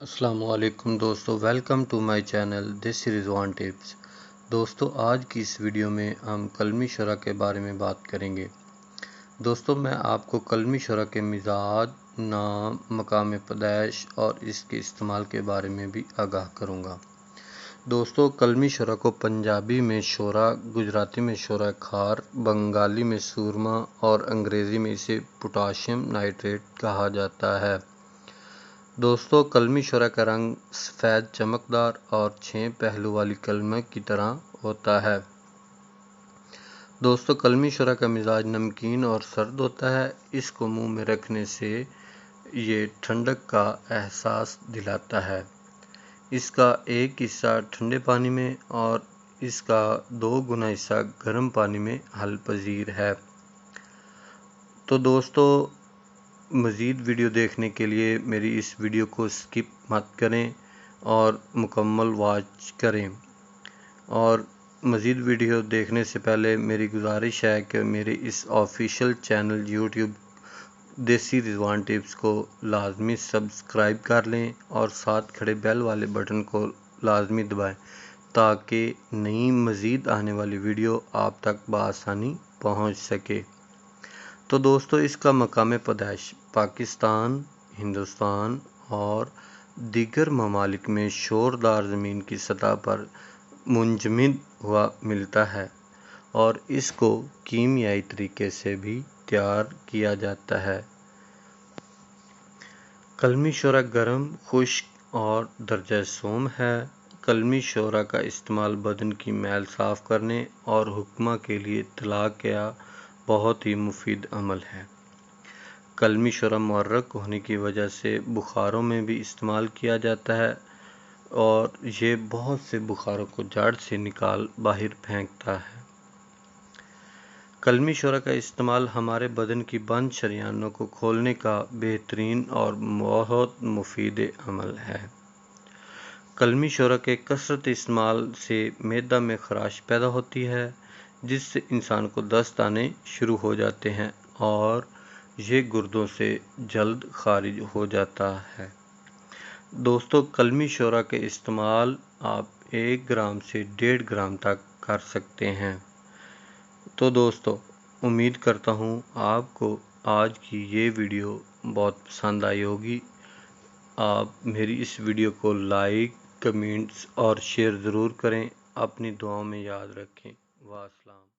السلام علیکم دوستو، welcome to my channel this Rizwan tips. دوستو، آج کی اس ویڈیو میں ہم کلمی شرح کے بارے میں بات کریں گے۔ دوستو، میں آپ کو کلمی شرح کے مزاج، نام، مقام پیدائش اور اس کے استعمال کے بارے میں بھی آگاہ کروں گا۔ دوستو، کلمی شرح کو پنجابی میں شورا، گجراتی میں شورہ خار، بنگالی میں سورما اور انگریزی میں اسے پوٹاشیم نائٹریٹ کہا جاتا ہے۔ دوستو، کلمی شرح کا رنگ سفید چمکدار اور 6 پہلو والی قلم کی طرح ہوتا ہے۔ دوستو، کلمی شرح کا مزاج نمکین اور سرد ہوتا ہے۔ اس کو منہ میں رکھنے سے یہ ٹھنڈک کا احساس دلاتا ہے۔ اس کا ایک حصہ ٹھنڈے پانی میں اور اس کا 2 گنا حصہ گرم پانی میں حل پذیر ہے۔ تو دوستو، مزید ویڈیو دیکھنے کے لیے میری اس ویڈیو کو سکپ مت کریں اور مکمل واچ کریں، اور مزید ویڈیو دیکھنے سے پہلے میری گزارش ہے کہ میرے اس آفیشیل چینل یوٹیوب دیسی رضوان ٹپس کو لازمی سبسکرائب کر لیں اور ساتھ کھڑے بیل والے بٹن کو لازمی دبائیں تاکہ نئی مزید آنے والی ویڈیو آپ تک بآسانی پہنچ سکے۔ تو دوستو، اس کا مقام پیدائش پاکستان، ہندوستان اور دیگر ممالک میں شوردار زمین کی سطح پر منجمد ہوا ملتا ہے، اور اس کو کیمیائی طریقے سے بھی تیار کیا جاتا ہے۔ کلمی شرح گرم، خشک اور درجہ سوم ہے۔ کلمی شرح کا استعمال بدن کی میل صاف کرنے اور حکمہ کے لیے طلاق کا بہت ہی مفید عمل ہے۔ کلمی شرح محرک ہونے کی وجہ سے بخاروں میں بھی استعمال کیا جاتا ہے اور یہ بہت سے بخاروں کو جڑ سے نکال باہر پھینکتا ہے۔ کلمی شرح کا استعمال ہمارے بدن کی بند شریانوں کو کھولنے کا بہترین اور بہت مفید عمل ہے۔ کلمی شرح کے کثرت استعمال سے معدہ میں خراش پیدا ہوتی ہے، جس سے انسان کو دست آنے شروع ہو جاتے ہیں اور یہ گردوں سے جلد خارج ہو جاتا ہے۔ دوستو، کلمی شرح کے استعمال آپ 1 گرام سے 1.5 گرام تک کر سکتے ہیں۔ تو دوستو، امید کرتا ہوں آپ کو آج کی یہ ویڈیو بہت پسند آئی ہوگی۔ آپ میری اس ویڈیو کو لائک، کمنٹس اور شیئر ضرور کریں۔ اپنی دعاؤں میں یاد رکھیں۔ والسلام۔